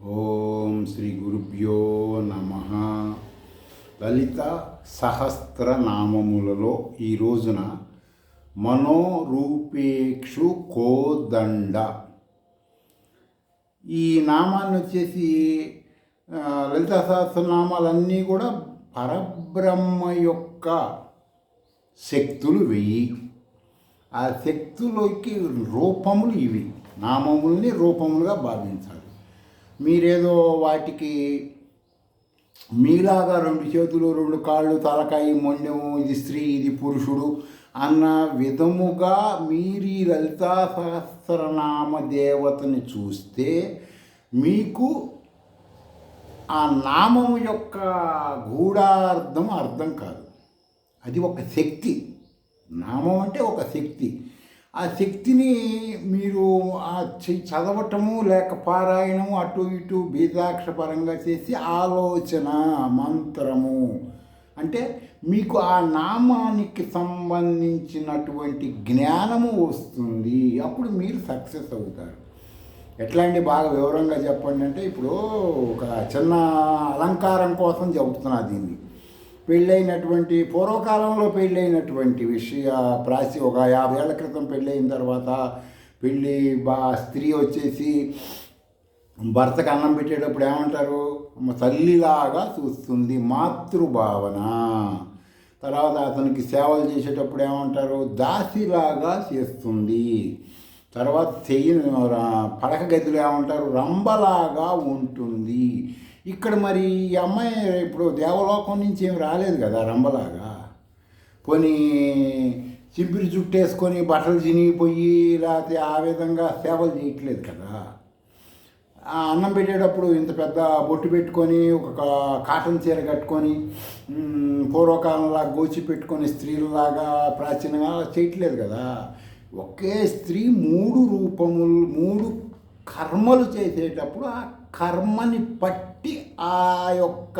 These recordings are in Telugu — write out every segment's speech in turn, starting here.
ఓం శ్రీ గురుభ్యో నమ. లలిత సహస్రనామములలో ఈ రోజున మనోరూపేక్షు కోదండ ఈ నామాన్ని వచ్చేసి లలిత సహస్రనామాలన్నీ కూడా పరబ్రహ్మ యొక్క శక్తులు వెయ్యి. ఆ శక్తులకి రూపములు ఇవి. నామముల్ని రూపములుగా భావించాలి. మీరేదో వాటికి మీలాగా 2 చేతులు 2 కాళ్ళు తలకాయ మొండెము, ఇది స్త్రీ ఇది పురుషుడు అన్న విధముగా మీరు ఈ లలితా సహస్రనామ దేవతని చూస్తే మీకు ఆ నామము యొక్క గూఢార్థం అర్థం కాదు. అది ఒక శక్తి. నామం అంటే ఒక శక్తి. ఆ శక్తిని మీరు చదవటము లేక పారాయణము అటు ఇటు బీజాక్షపరంగా చేసి ఆలోచన మంత్రము అంటే మీకు ఆ నామానికి సంబంధించినటువంటి జ్ఞానము వస్తుంది. అప్పుడు మీరు సక్సెస్ అవుతారు. ఎట్లా అండి, బాగా వివరంగా చెప్పండి అంటే, ఇప్పుడు ఒక చిన్న అలంకారం కోసం చెబుతున్నా దీన్ని. పెళ్ళైనటువంటి పూర్వకాలంలో పెళ్ళైనటువంటి ఒక 50 ఏళ్ల క్రితం పెళ్ళైన తర్వాత స్త్రీ వచ్చేసి భర్తకు అన్నం పెట్టేటప్పుడు ఏమంటారు? తల్లిలాగా చూస్తుంది, మాతృభావన. తర్వాత అతనికి సేవలు చేసేటప్పుడు ఏమంటారు? దాసిలాగా చేస్తుంది. తర్వాత పడక గదిలో ఏమంటారు? రంబలాగా ఉంటుంది. ఇక్కడ మరి ఈ అమ్మాయి ఇప్పుడు దేవలోకం నుంచి ఏమి రాలేదు కదా రంబలాగా. పోనీ చింపిరి చుట్టేసుకొని బట్టలు చినిగిపోయి లేకపోతే ఆ విధంగా సేవలు చేయట్లేదు కదా. అన్నం పెట్టేటప్పుడు ఇంత పెద్ద బొట్టు పెట్టుకొని ఒక కాటన్ చీర కట్టుకొని పూర్వకాలంలా గోచి పెట్టుకొని స్త్రీలలాగా ప్రాచీనంగా చేయట్లేదు కదా. ఒకే స్త్రీ 3 రూపములు 3 కర్మలు చేసేటప్పుడు ఆ కర్మని పట్టి ఆ యొక్క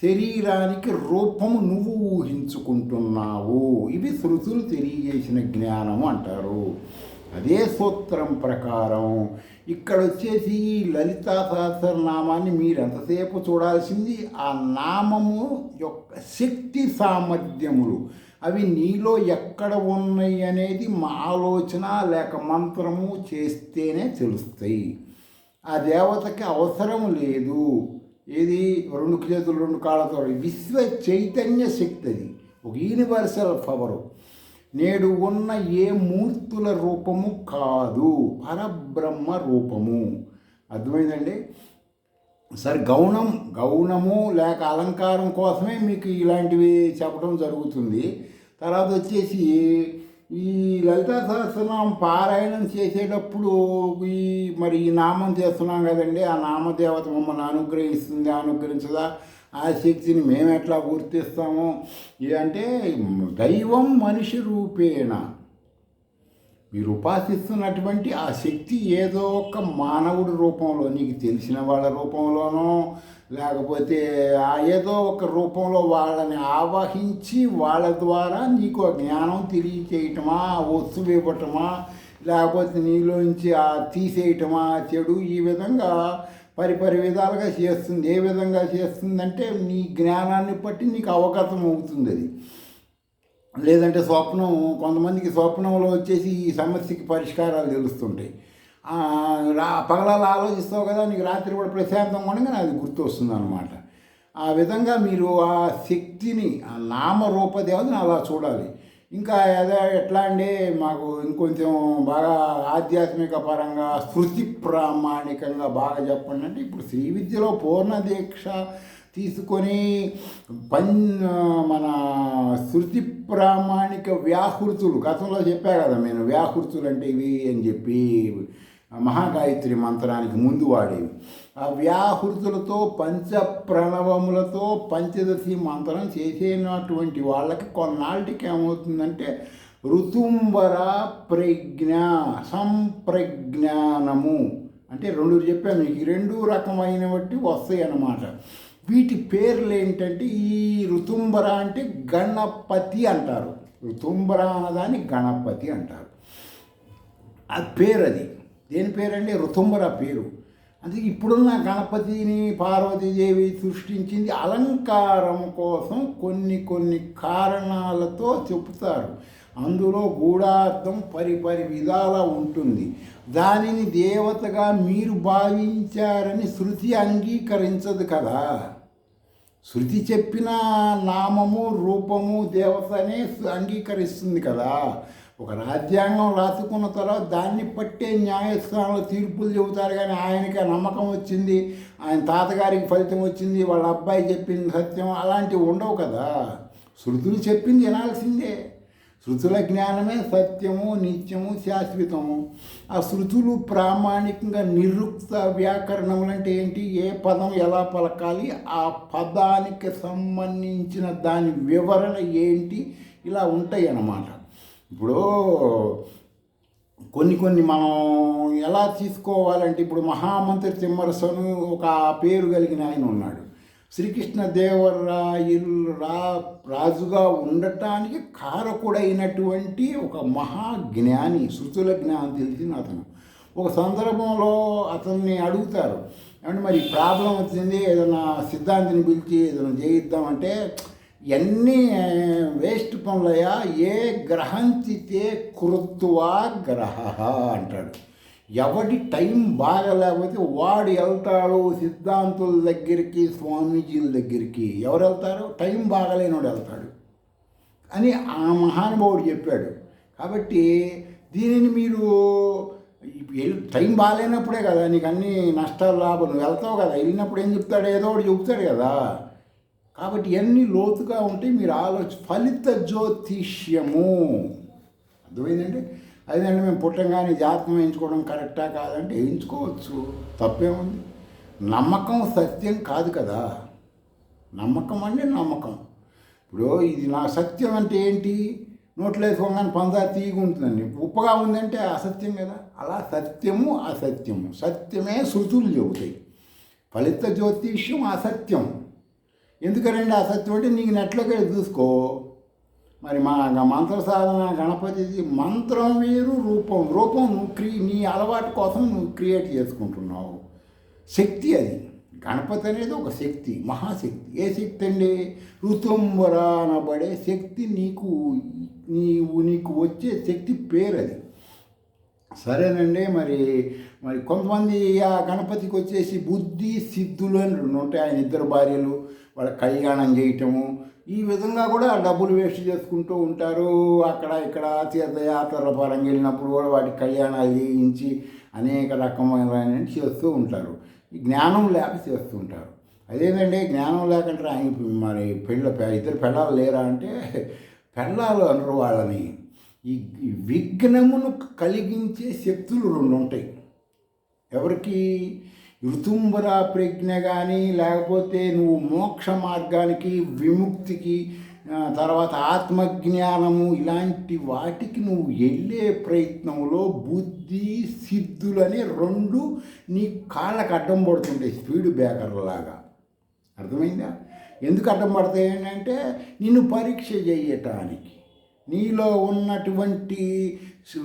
శరీరానికి రూపము నువ్వు ఊహించుకుంటున్నావు. ఇవి శృతులు తెలియజేసిన జ్ఞానము అంటారు. అదే సూత్రం ప్రకారం ఇక్కడ వచ్చేసి లలితా సహస్రనామాన్ని మీరు ఎంతసేపు చూడాల్సింది ఆ నామము యొక్క శక్తి సామర్థ్యములు. అవి నీలో ఎక్కడ ఉన్నాయి అనేది ఆలోచన లేక మంత్రము చేస్తేనే తెలుస్తాయి. ఆ దేవతకి అవసరం లేదు. ఏది 2 చేతులు 2 కాళ్ళతో విశ్వ చైతన్య శక్తి. అది ఒక యూనివర్సల్ పవరు. నేడు ఉన్న ఏ మూర్తుల రూపము కాదు, పరబ్రహ్మ రూపము. అర్థమైందండి? సరే, గౌనము లేక అలంకారం కోసమే మీకు ఇలాంటివి చెప్పడం జరుగుతుంది. తర్వాత వచ్చేసి ఈ లలితా సహస్రనామం పారాయణం చేసేటప్పుడు మరి ఈ నామం చేస్తున్నాం కదండి, ఆ నామదేవత మమ్మల్ని అనుగ్రహిస్తుంది అనుగ్రహించదా, ఆ శక్తిని మేము ఎట్లా గుర్తిస్తాము అంటే దైవం మనిషి రూపేణ మీరు ఉపాసిస్తున్నటువంటి ఆ శక్తి ఏదో ఒక మానవుడి రూపంలో, నీకు తెలిసిన వాళ్ళ రూపంలోనో లేకపోతే ఏదో ఒక రూపంలో వాళ్ళని ఆవహించి వాళ్ళ ద్వారా నీకు ఆ జ్ఞానం తెలియచేయటమా, వస్తువు ఇవ్వటమా, లేకపోతే నీలోంచి ఆ తీసేయటమా చెడు, ఈ విధంగా పరిపరి విధాలుగా చేస్తుంది. ఏ విధంగా చేస్తుందంటే నీ జ్ఞానాన్ని బట్టి నీకు అవగతం అవుతుంది అది. లేదంటే స్వప్నం, కొంతమందికి స్వప్నంలో వచ్చేసి ఈ సమస్యకి పరిష్కారాలు తెలుస్తుంటాయి. పగలాలు ఆలోచిస్తావు కదా, నీకు రాత్రి కూడా ప్రశాంతంగా ఉండగానే అది గుర్తు వస్తుంది అన్నమాట. ఆ విధంగా మీరు ఆ శక్తిని, ఆ నామరూపదేవతని అలా చూడాలి. ఇంకా అదే ఎట్లా అంటే మాకు ఇంకొంచెం బాగా ఆధ్యాత్మిక పరంగా శృతి ప్రామాణికంగా బాగా చెప్పండి అంటే, ఇప్పుడు శ్రీ విద్యలో పూర్ణ దీక్ష తీసుకొని మన శృతి ప్రామాణిక వ్యాహృతులు గతంలో చెప్పా కదా నేను. వ్యాహృతులు అంటే ఇవి అని చెప్పి మహాగాయత్రి మంత్రానికి ముందు వాడేవి. ఆ వ్యాహృతులతో పంచప్రణవములతో పంచదశి మంత్రం చేసేటువంటి వాళ్ళకి కొన్నాళ్ళకి ఏమవుతుందంటే ఋతుంబర ప్రజ్ఞ సంప్రజ్ఞానము అంటే 2 చెప్పాను మీకు. 2 రకమైనవి వస్తాయి అన్నమాట. వీటి పేర్లు ఏంటంటే, ఈ ఋతుంబర అంటే గణపతి అంటారు. ఋతుంబర అన్నదాన్ని గణపతి అంటారు. ఆ పేరు, అది దేని పేరండి? ఋతుంబర పేరు. అందుకే ఇప్పుడున్న గణపతిని పార్వతీదేవి సృష్టించింది అలంకారం కోసం కొన్ని కొన్ని కారణాలతో చెప్తారు. అందులో గూఢార్థం పరిపరి విధాల ఉంటుంది. దానిని దేవతగా మీరు భావించారని శృతి అంగీకరించదు కదా. శృతి చెప్పిన నామము రూపము దేవతనే అంగీకరిస్తుంది కదా. ఒక రాజ్యాంగం రాసుకున్న తర్వాత దాన్ని పట్టే న్యాయస్థానంలో తీర్పులు చెబుతారు. కానీ ఆయనకి నమ్మకం వచ్చింది, ఆయన తాతగారికి ఫలితం వచ్చింది, వాళ్ళ అబ్బాయి చెప్పింది సత్యం, అలాంటివి ఉండవు కదా. శృతులు చెప్పింది వినాల్సిందే. శృతుల జ్ఞానమే సత్యము, నిత్యము, శాశ్వతము. ఆ శృతులు ప్రామాణికంగా నిరుక్త వ్యాకరణములు అంటే ఏంటి, ఏ పదం ఎలా పలకాలి, ఆ పదానికి సంబంధించిన దాని వివరణ ఏంటి, ఇలా ఉంటాయి అన్నమాట. ఇప్పుడు కొన్ని మనం ఎలా తీసుకోవాలంటే, ఇప్పుడు మహామంత్రి తిమ్మరసను ఒక పేరు కలిగిన ఆయన ఉన్నాడు. శ్రీకృష్ణదేవరాయలు రాజుగా ఉండటానికి కారకుడైనటువంటి ఒక మహాజ్ఞాని, శృతుల జ్ఞానం తెలిసిన అతను. ఒక సందర్భంలో అతన్ని అడుగుతారు, ఏమంటే మరి ప్రాబ్లం వచ్చింది, ఏదైనా సిద్ధాంతిని పిలిచి ఏదైనా చేయిద్దామంటే, ఎన్ని వేస్ట్ పనులయా, ఏ గ్రహంచితే కృత్వా గ్రహ అంటాడు. ఎవడి టైం బాగలేకపోతే వాడు వెళ్తాడు సిద్ధాంతుల దగ్గరికి, స్వామీజీల దగ్గరికి. ఎవరు వెళ్తారు? టైం బాగలేనోడు వెళ్తాడు అని ఆ మహానుభావుడు చెప్పాడు. కాబట్టి దీనిని మీరు టైం బాగాలేనప్పుడే కదా నీకు అన్ని నష్టాలు లాభం, నువ్వు వెళ్తావు కదా, వెళ్ళినప్పుడు ఏం చెప్తాడు, ఏదో ఒకటి చెప్తాడు కదా. కాబట్టి ఇవన్నీ లోతుగా ఉంటే మీరు ఫలిత జ్యోతిష్యము అర్థమైందండి. అదేంటే మేము పుట్టంగానే జాతకం వేయించుకోవడం కరెక్టా కాదంటే వేయించుకోవచ్చు, తప్పేముంది. నమ్మకం సత్యం కాదు కదా. నమ్మకం అంటే నమ్మకం. ఇప్పుడు ఇది నా సత్యం అంటే ఏంటి, నోట్లో వేసుకోగానే పందారు తీగి ఉంటుందండి, ఉప్పగా ఉందంటే అసత్యం కదా. అలా సత్యము అసత్యము, సత్యమే శృతులు చెబుతాయి. ఫలిత జ్యోతిష్యం అసత్యం. ఎందుకనండి అసత్యం అంటే నీకు నెట్లోకి చూసుకో. మరి మా మంత్ర సాధన గణపతి మంత్రం వేరు, రూపం నువ్వు నీ అలవాటు కోసం నువ్వు క్రియేట్ చేసుకుంటున్నావు. శక్తి అది. గణపతి అనేది ఒక శక్తి, మహాశక్తి. ఏ శక్తి అండి? ఋతుంబర అనబడే శక్తి. నీకు వచ్చే శక్తి పేరు అది. సరేనండి. మరి కొంతమంది ఆ గణపతికి వచ్చేసి బుద్ధి సిద్ధులు అని రెండు ఉంటాయి. ఆయన ఇద్దరు భార్యలు, వాళ్ళ కళ్యాణం చేయటము, ఈ విధంగా కూడా డబ్బులు వేస్ట్ చేసుకుంటూ ఉంటారు. అక్కడ ఇక్కడ తీర్థయాత్రల పరంగా వెళ్ళినప్పుడు కూడా వాటికి కళ్యాణాలు చేయించి అనేక రకమైన చేస్తూ ఉంటారు. ఈ జ్ఞానం లేక చేస్తూ ఉంటారు. అదేంటండి జ్ఞానం లేకంటే ఆయన మరి ఇద్దరు పెళ్ళాలు లేరా అంటే పెళ్ళాలు అనరు వాళ్ళని. ఈ విఘ్నమును కలిగించే శక్తులు రెండు ఉంటాయి. ఎవరికి? ఋతుంబర ప్రజ్ఞ కానీ, లేకపోతే నువ్వు మోక్ష మార్గానికి, విముక్తికి, తర్వాత ఆత్మజ్ఞానము, ఇలాంటి వాటికి నువ్వు వెళ్ళే ప్రయత్నంలో బుద్ధి సిద్ధులని రెండు నీ కాళ్ళకు అడ్డం పడుతుంటాయి, స్పీడ్ బ్రేకర్లాగా. అర్థమైందా? ఎందుకు అడ్డం పడతాయి అంటే నిన్ను పరీక్ష చేయటానికి. నీలో ఉన్నటువంటి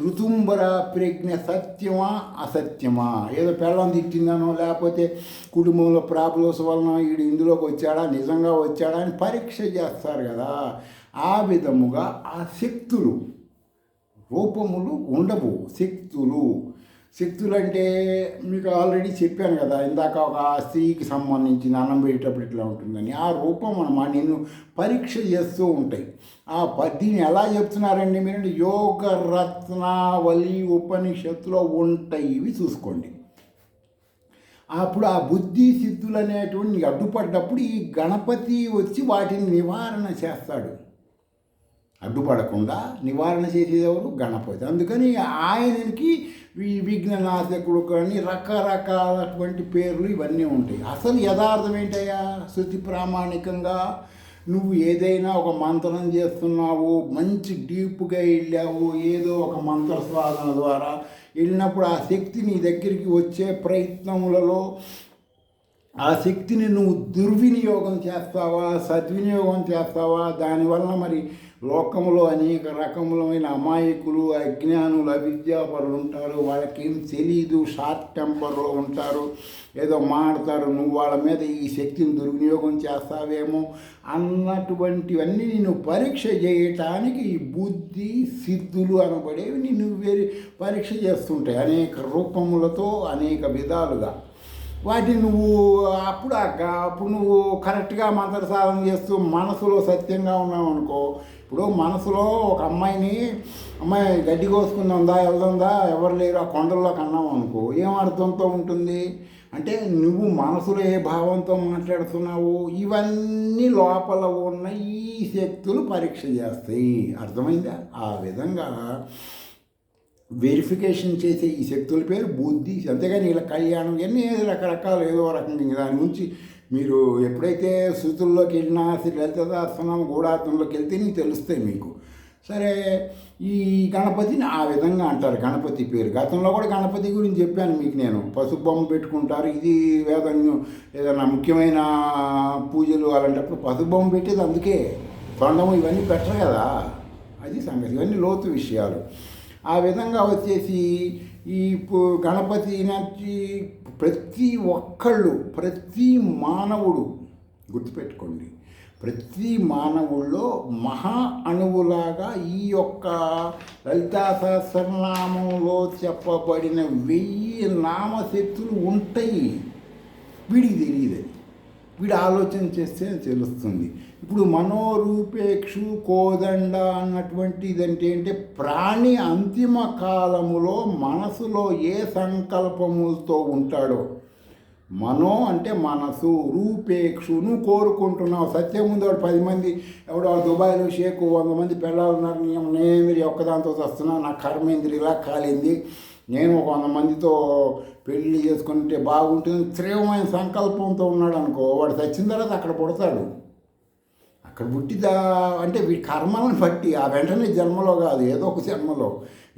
ఋతుంబర ప్రజ్ఞ సత్యమా అసత్యమా, ఏదో పెళ్ళం తిట్టిందనో, లేకపోతే కుటుంబంలో ప్రాబ్లమ్స్ వలన వీడు ఇందులోకి వచ్చాడా, నిజంగా వచ్చాడా అని పరీక్ష చేస్తారు కదా. ఆ విధముగా ఆ శక్తులు, రూపములు ఉండవు, శక్తులు అంటే మీకు ఆల్రెడీ చెప్పాను కదా ఇందాక, ఒక స్త్రీకి సంబంధించిన అన్నం పెట్టేటప్పుడు ఇట్లా ఉంటుందని. ఆ రూపం అన్నమాట నిన్ను పరీక్ష చేస్తూ ఉంటాయి. దీన్ని ఎలా చెప్తున్నారండి మీరు? యోగ రత్నావళి ఉపనిషత్తులో ఉంటాయి, ఇవి చూసుకోండి. అప్పుడు ఆ బుద్ధి సిద్ధులు అనేటువంటి అడ్డుపడ్డప్పుడు ఈ గణపతి వచ్చి వాటిని నివారణ చేస్తాడు. అడ్డుపడకుండా నివారణ చేసేది ఎవరు? గణపతి. అందుకని ఆయనకి విఘ్ననాశకుడు కానీ రకరకాలటువంటి పేర్లు ఇవన్నీ ఉంటాయి. అసలు యథార్థం ఏంటయ్యా? శృతి ప్రామాణికంగా నువ్వు ఏదైనా ఒక మంత్రం చేస్తున్నావు, మంచి డీప్గా వెళ్ళావు, ఏదో ఒక మంత్ర సాధన ద్వారా వెళ్ళినప్పుడు ఆ శక్తి నీ దగ్గరికి వచ్చే ప్రయత్నములలో ఆ శక్తిని నువ్వు దుర్వినియోగం చేస్తావా, సద్వినియోగం చేస్తావా, దానివల్ల మరి లోకంలో అనేక రకములైన అమాయకులు, అజ్ఞానులు, అవిద్యాపరులు ఉంటారు. వాళ్ళకేం తెలీదు, షార్ట్ టెంపర్లో ఉంటారు, ఏదో మాడతారు. నువ్వు వాళ్ళ మీద ఈ శక్తిని దుర్వినియోగం చేస్తావేమో అన్నటువంటివన్నీ నిన్ను పరీక్ష చేయటానికి ఈ బుద్ధి సిద్ధులు అనబడేవి నిన్ను పరీక్ష చేస్తుంటాయి అనేక రూపములతో, అనేక విధాలుగా. వాటిని నువ్వు అప్పుడు నువ్వు కరెక్ట్గా మంత్ర సాధన చేస్తూ మనసులో సత్యంగా ఉన్నావు అనుకో. ఇప్పుడు మనసులో ఒక అమ్మాయి గడ్డి కోసుకుందా, వెళ్దా, ఎవరు లేరు ఆ కొండల్లోకి అన్నావు అనుకో, ఏం అర్థంతో ఉంటుంది అంటే నువ్వు మనసులో ఏ భావంతో మాట్లాడుతున్నావు, ఇవన్నీ లోపల ఉన్న ఈ శక్తులు పరీక్ష చేస్తాయి. అర్థమైందా? ఆ విధంగా వెరిఫికేషన్ చేసే ఈ శక్తుల పేరు బుద్ధి. అంతేగాని ఇలా కళ్యాణం ఇవన్నీ రకరకాలు ఏదో రకంగా దాని గురించి మీరు ఎప్పుడైతే శృతుల్లోకి వెళ్ళినా లలితాసనం గూఢార్థంలోకి వెళ్తే నీకు తెలుస్తాయి మీకు. సరే, ఈ గణపతిని ఆ విధంగా అంటారు. గణపతి పేరు గతంలో కూడా గణపతి గురించి చెప్పాను మీకు నేను. పసుపు బొమ్మ పెట్టుకుంటారు. ఇది వేదం ఏదైనా ముఖ్యమైన పూజలు అలాంటప్పుడు పసుపు బొమ్మ పెట్టేది అందుకే. తొండము ఇవన్నీ పెట్టరు కదా, అది సంగతి. ఇవన్నీ లోతు విషయాలు. ఆ విధంగా వచ్చేసి ఈ గణపతి నుంచి ప్రతి ఒక్కళ్ళు, ప్రతి మానవుడు గుర్తుపెట్టుకోండి, ప్రతి మానవుల్లో మహా అణువులాగా ఈ యొక్క లలితా సహస్రనామంలో చెప్పబడిన 1000 నామశక్తులు ఉంటాయి. వీడికి తెలియదు, వీడు ఆలోచన చేస్తే తెలుస్తుంది. ఇప్పుడు మనోరూపేక్షు కోదండ అన్నటువంటి ఇదంటే అంటే ప్రాణి అంతిమ కాలములో మనసులో ఏ సంకల్పములతో ఉంటాడో. మనో అంటే మనసు, రూపేక్షు నువ్వు కోరుకుంటున్నావు. సత్యం ముందు వాడు 10 మంది ఎవడో దుబాయ్లో షేకు 100 మంది పిల్లలున్నారు, నేను ఒక్కదాంతో వస్తున్నాను, నా కర్మేంద్రి ఇలా కాలింది, నేను ఒక 100 మందితో పెళ్ళి చేసుకుంటే బాగుంటుంది తీవ్రమైన సంకల్పంతో ఉన్నాడు అనుకో, వాడు చచ్చిన తర్వాత అక్కడ పుడతాడు. అక్కడ పుట్టిదా అంటే వీడి కర్మలను బట్టి ఆ వెంటనే జన్మలో కాదు, ఏదో ఒక జన్మలో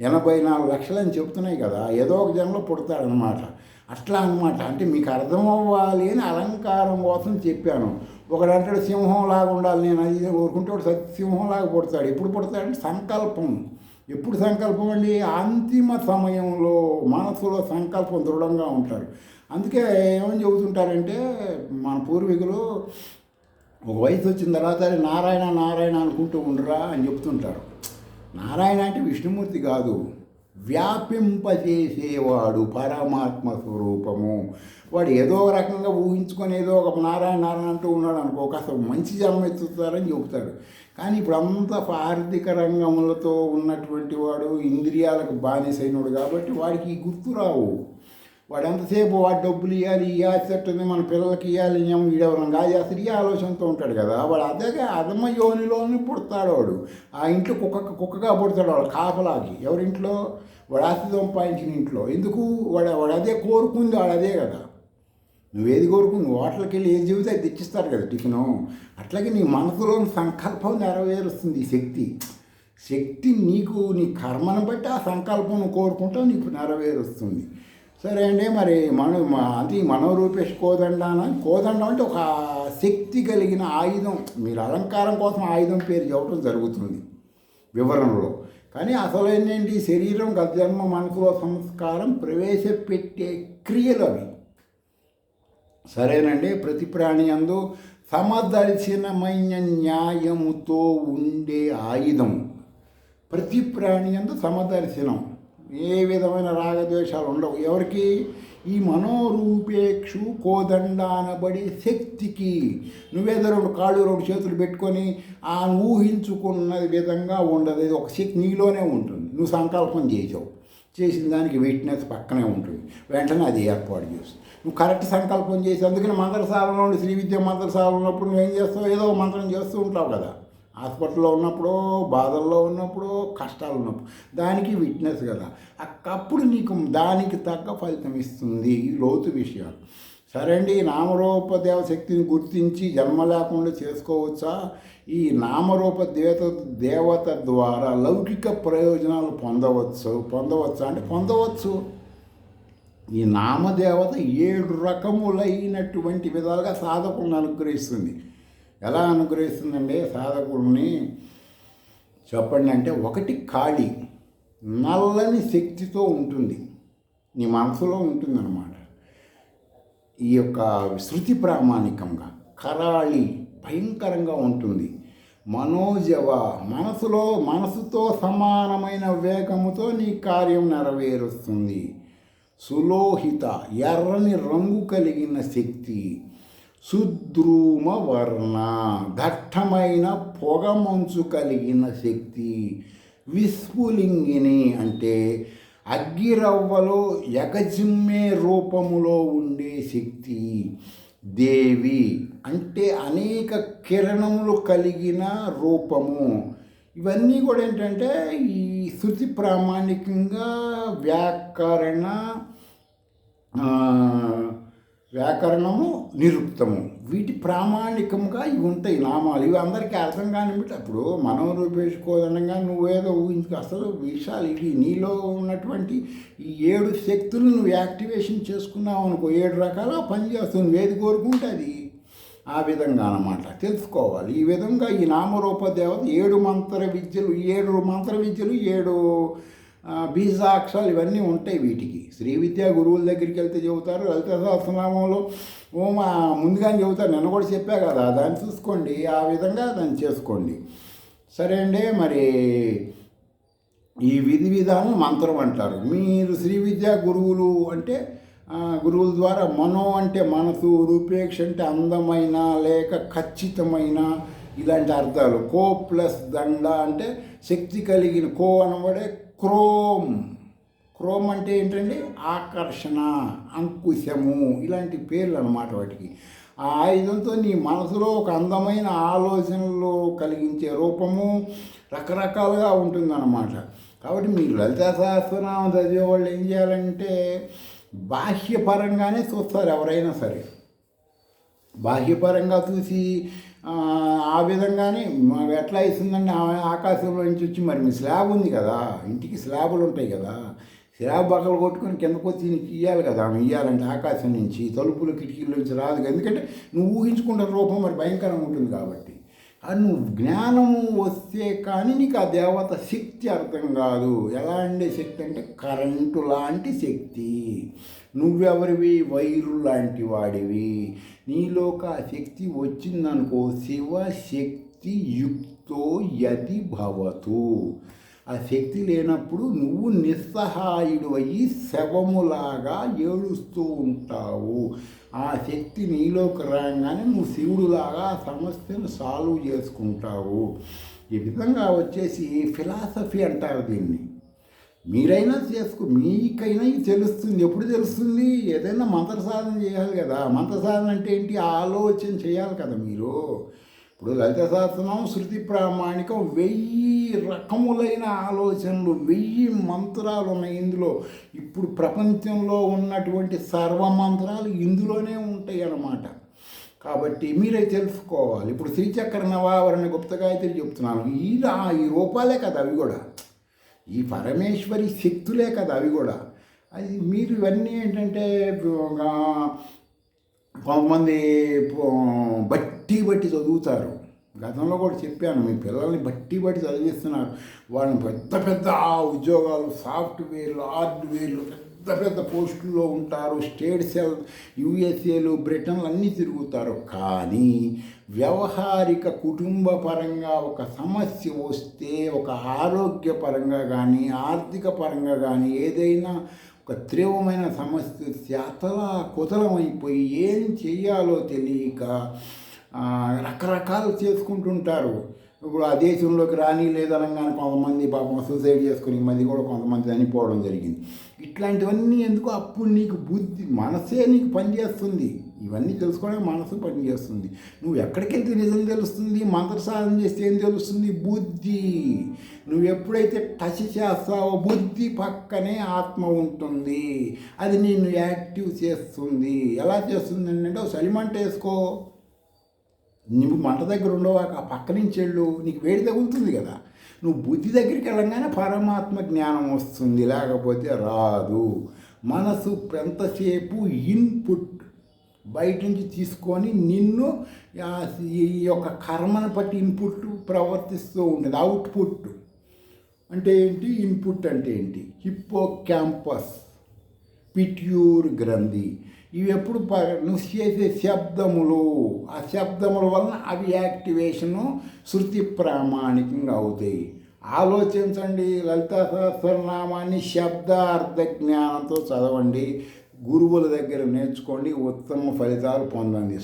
84 లక్షలు అని చెప్తున్నాయి కదా, ఏదో ఒక జన్మలో పుడతాడనమాట. అట్లా అనమాట. అంటే మీకు అర్థమవ్వాలి అని అలంకారం కోసం చెప్పాను. ఒకడంటాడు సింహంలాగా ఉండాలి, నేను అది కోరుకుంటే వాడు సింహంలాగా పుడతాడు. ఎప్పుడు పుడతాడంటే సంకల్పం. ఎప్పుడు సంకల్పం అండి? అంతిమ సమయంలో మనసులో సంకల్పం దృఢంగా ఉంటారు. అందుకే ఏమని చెబుతుంటారంటే మన పూర్వీకులు ఒక వయసు వచ్చిన తర్వాత నారాయణ నారాయణ అనుకుంటూ ఉండరా అని చెప్తుంటారు. నారాయణ అంటే విష్ణుమూర్తి కాదు, వ్యాపింపజేసేవాడు, పరమాత్మ స్వరూపము. వాడు ఏదో ఒక రకంగా ఊహించుకొని ఏదో ఒక నారాయణ నారాయణ అంటూ ఉన్నాడు అనుకో, కాస్త మంచి జన్మ ఎత్తుతారని చెబుతాడు. కానీ ఇప్పుడు అంత ఆర్థిక రంగములతో ఉన్నటువంటి వాడు ఇంద్రియాలకు బానిసైనడు కాబట్టి వాడికి ఈ గుర్తు రావు. వాడు ఎంతసేపు వాడు డబ్బులు ఇవ్వాలి, ఈ ఆసక్తి ఉంది, మన పిల్లలకి ఇవ్వాలి, వీడెవరం కాజేస్తారు, ఈ ఆలోచనతో ఉంటాడు కదా. వాడు అదేగా అధమ యోనిలోనే పుడతాడు. వాడు ఆ ఇంట్లో కుక్కగా పుడతాడు, వాడు కాపలాకి. ఎవరింట్లో? వాడు ఆస్తి సంపాదించిన ఇంట్లో. ఎందుకు? వాడు అదే కోరుకుంది, వాడు అదే కదా. నువ్వేది కోరుకుంది, హోటల్కి వెళ్ళి ఏది చెబితే అది తెచ్చిస్తారు కదా టిఫిను. అట్లాగే నీ మనసులోని సంకల్పం నెరవేరుస్తుంది ఈ శక్తి. నీకు నీ కర్మను బట్టి ఆ సంకల్పం కోరుకుంటావు, నీకు నెరవేరుస్తుంది. సరే అండి, మరి అది మనోరూపేష్ కోదండం అంటే ఒక శక్తి కలిగిన ఆయుధం. మీరు అలంకారం కోసం ఆయుధం పేరు చెప్పడం జరుగుతుంది వివరణలో. కానీ అసలు ఏంటంటే శరీరం గత జన్మ మనసులో సంస్కారం ప్రవేశపెట్టే క్రియలు అవి. సరేనండి. ప్రతి ప్రాణి యందు సమదర్శనమైన న్యాయముతో ఉండే ఆయుధం. ప్రతి ప్రాణి యందు సమదర్శనం, ఏ విధమైన రాగద్వేషాలు ఉండవు. ఎవరికి? ఈ మనోరూపేక్షు కోదండ అనబడే శక్తికి. నువ్వేదో 2 కాళ్ళు 2 చేతులు పెట్టుకొని ఆ ఊహించుకున్న విధంగా ఉండదు. ఇది ఒక శక్తి నీలోనే ఉంటుంది. నువ్వు సంకల్పం చేసిన దానికి వీట్నెస్ పక్కనే ఉంటుంది, వెంటనే అది ఏర్పాటు చేస్తుంది. నువ్వు కరెక్ట్ సంకల్పం చేసి, అందుకని మంత్రశాలలో ఉండి శ్రీ విద్య మంత్రశాలలో ఉన్నప్పుడు నువ్వేం చేస్తావు? ఏదో మంత్రం చేస్తూ ఉంటావు కదా. హాస్పిటల్లో ఉన్నప్పుడు, బాధల్లో ఉన్నప్పుడు, కష్టాలు ఉన్నప్పుడు, దానికి విట్నెస్ కదా. అప్పుడు నీకు దానికి తగ్గ ఫలితం ఇస్తుంది. ఈ లోతు విషయాలు. సరే అండి. నామరూప దేవశక్తిని గుర్తించి జన్మ లేకుండా చేసుకోవచ్చా? ఈ నామరూప దేవత ద్వారా లౌకిక ప్రయోజనాలు పొందవచ్చా అంటే పొందవచ్చు. ఈ నామదేవత 7 రకములైనటువంటి విధాలుగా సాధకులను అనుగ్రహిస్తుంది. ఎలా అనుగ్రహిస్తుందండి సాధకుల్ని? చెప్పండి అంటే, ఒకటి ఖాళీ నల్లని శక్తితో ఉంటుంది, నీ మనసులో ఉంటుందన్నమాట. ఈ యొక్క శృతి ప్రామాణికంగా కరాళి భయంకరంగా ఉంటుంది. మనోజవ మనసుతో సమానమైన వేగముతో నీ కార్యం నెరవేరుస్తుంది. సులోహిత ఎర్రని రంగు కలిగిన శక్తి. సుద్రూమ వర్ణ దట్టమైన పొగమంచు కలిగిన శక్తి. విస్ఫులింగిని అంటే అగ్గిరవ్వలో ఎగజిమ్మే రూపములో ఉండే శక్తి. దేవి అంటే అనేక కిరణములు కలిగిన రూపము. ఇవన్నీ కూడా ఏంటంటే ఈ శృతి ప్రామాణికంగా వ్యాకరణము నిరుక్తము వీటి ప్రామాణికంగా ఇవి ఉంటాయి నామాలు. ఇవి అందరికీ అర్థం కానిబట్టి అప్పుడు మనం రూపేసుకోదనగా నువ్వేదో ఊహించుకో. అసలు విషయాలు ఇవి నీలో ఉన్నటువంటి ఈ 7 శక్తులు నువ్వు యాక్టివేషన్ చేసుకున్నావు అనుకో, 7 రకాల పనిచేస్తుంది. ఏది కోరుకుంటే అది ఆ విధంగా అన్నమాట తెలుసుకోవాలి. ఈ విధంగా ఈ నామరూప దేవత 7 మంత్ర విద్యలు 7 బీజాక్షరాలు ఇవన్నీ ఉంటాయి వీటికి. శ్రీ విద్యా గురువుల దగ్గరికి వెళ్తే చెబుతారు. లలిత సహస్రనామంలో ముందుగానే చెబుతారు. నిన్న కూడా చెప్పా కదా, దాన్ని చూసుకోండి, ఆ విధంగా దాన్ని చేసుకోండి. సరే అండి. మరి ఈ విధి విధానం మంత్రం అంటారు. మీరు శ్రీ విద్యా గురువులు అంటే గురువుల ద్వారా మనో అంటే మనసు, రూపేక్ష అంటే అందమైన లేక ఖచ్చితమైన ఇలాంటి అర్థాలు. కో ప్లస్ దండ అంటే శక్తి కలిగిన, కో అనబడే క్రోమ్ అంటే ఏంటండి ఆకర్షణ, అంకుశము ఇలాంటి పేర్లు అన్నమాట వాటికి. ఆ ఆయుధంతో నీ మనసులో ఒక అందమైన ఆలోచనలు కలిగించే రూపము రకరకాలుగా ఉంటుందన్నమాట. కాబట్టి మీరు లలితా సహస్రనామం చదివే వాళ్ళు ఏం చేయాలంటే బాహ్యపరంగానే చూస్తారు ఎవరైనా సరే. బాహ్యపరంగా చూసి ఆ విధంగానే ఎట్లా ఇస్తుందండి ఆకాశంలో నుంచి వచ్చి, మరి మీ స్లాబ్ ఉంది కదా, ఇంటికి స్లాబులు ఉంటాయి కదా, స్లాబ్ బగలు కొట్టుకొని కిందకు వచ్చి నీకు ఇవ్వాలి కదా. ఆమె ఇవ్వాలంటే ఆకాశం నుంచి తలుపులు కిటికీల నుంచి రాదు. ఎందుకంటే నువ్వు ఊహించుకుంటున్న రూపం మరి భయంకరంగా ఉంటుంది కాబట్టి. అది నువ్వు జ్ఞానము వస్తే కానీ నీకు ఆ దేవత శక్తి అర్థం కాదు. ఎలా అండే శక్తి అంటే కరెంటు లాంటి శక్తి. నువ్వెవరివి? వైరు లాంటి వాడివి. నీలోకి ఆ శక్తి వచ్చిందనుకో, శివశక్తి యుక్తో యది భవతు. ఆ శక్తి లేనప్పుడు నువ్వు నిస్సహాయుడు అయ్యి శవములాగా ఏడుస్తూ ఉంటావు. ఆ శక్తి నీలోకి రాగానే నువ్వు శివుడులాగా సమస్యను సాల్వ్ చేసుకుంటావు. ఈ విధంగా వచ్చేసి ఫిలాసఫీ అంటారు దీన్ని. మీరైనా మీకైనా ఇది తెలుస్తుంది. ఎప్పుడు తెలుస్తుంది? ఏదైనా మంత్ర సాధన చేయాలి కదా. మంత్ర సాధన అంటే ఏంటి? ఆలోచన చేయాలి కదా మీరు. ఇప్పుడు లలిత సహస్రనామం శృతి ప్రామాణికం 1000 రకములైన ఆలోచనలు, 1000 మంత్రాలు ఉన్నాయి ఇందులో. ఇప్పుడు ప్రపంచంలో ఉన్నటువంటి సర్వమంత్రాలు ఇందులోనే ఉంటాయి అన్నమాట. కాబట్టి మీరే తెలుసుకోవాలి. ఇప్పుడు శ్రీచక్ర నవావరణ గుప్త గాయత్రి చెప్తున్నాను. ఈ రూపాలే కదా అవి కూడా, ఈ పరమేశ్వరి శక్తులే కదా అవి కూడా. అది మీరు ఇవన్నీ ఏంటంటే కొంతమంది బట్టి చదువుతారు. గతంలో కూడా చెప్పాను, మీ పిల్లల్ని బట్టి చదివిస్తున్నారు. వాళ్ళని పెద్ద ఉద్యోగాలు, సాఫ్ట్వేర్లు, హార్డ్వేర్లు, పెద్ద పోస్టుల్లో ఉంటారు. స్టేట్ సెల్, యుఎస్ఏలు, బ్రిటన్లు అన్నీ తిరుగుతారు. కానీ వ్యవహారిక కుటుంబ పరంగా ఒక సమస్య వస్తే, ఒక ఆరోగ్యపరంగా కానీ ఆర్థిక పరంగా కానీ ఏదైనా ఒక తీవ్రమైన సమస్య కుతలమైపోయి ఏం చేయాలో తెలియక రకరకాలు చేసుకుంటుంటారు. ఇప్పుడు ఆ దేశంలోకి రాని లేదనగానే కొంతమంది పాపం సూసైడ్ చేసుకుని మంది కూడా కొంతమంది చనిపోవడం జరిగింది. ఇట్లాంటివన్నీ ఎందుకు? అప్పుడు నీకు మనసే నీకు పనిచేస్తుంది. ఇవన్నీ తెలుసుకోవడానికి మనసు పనిచేస్తుంది. నువ్వు ఎక్కడికి వెళ్తే నిజం తెలుస్తుంది? మంత్ర సాధన చేస్తే ఏం తెలుస్తుంది? బుద్ధి. నువ్వు ఎప్పుడైతే టచ్ చేస్తావో బుద్ధి పక్కనే ఆత్మ ఉంటుంది. అది నిన్ను యాక్టివ్ చేస్తుంది. ఎలా చేస్తుంది అంటే సలిమంట వేసుకో, నువ్వు మంట దగ్గర ఉండవాక ఆ పక్క నుంచి వెళ్ళు, నీకు వేడి తగులుతుంది కదా. నువ్వు బుద్ధి దగ్గరికి వెళ్ళగానే పరమాత్మ జ్ఞానం వస్తుంది, లేకపోతే రాదు. మనసు ఎంతసేపు ఇన్పుట్ బయట నుంచి తీసుకొని నిన్ను ఆ, ఈ యొక్క కర్మను బట్టి ఇన్పుట్ ప్రవర్తిస్తూ ఉంటుంది. అవుట్పుట్ అంటే ఏంటి, ఇన్పుట్ అంటే ఏంటి, హిప్పో క్యాంపస్, పిట్యూర్ గ్రంథి. ఇవి ఎప్పుడు నువ్వు చేసే శబ్దములు, ఆ శబ్దముల వలన అవి యాక్టివేషను శృతి ప్రామాణికంగా అవుతాయి. ఆలోచించండి, లలితా సహస్రనామాన్ని శబ్ద అర్థ జ్ఞానంతో చదవండి, గురువుల దగ్గర నేర్చుకోండి, ఉత్తమ ఫలితాలు పొందండి.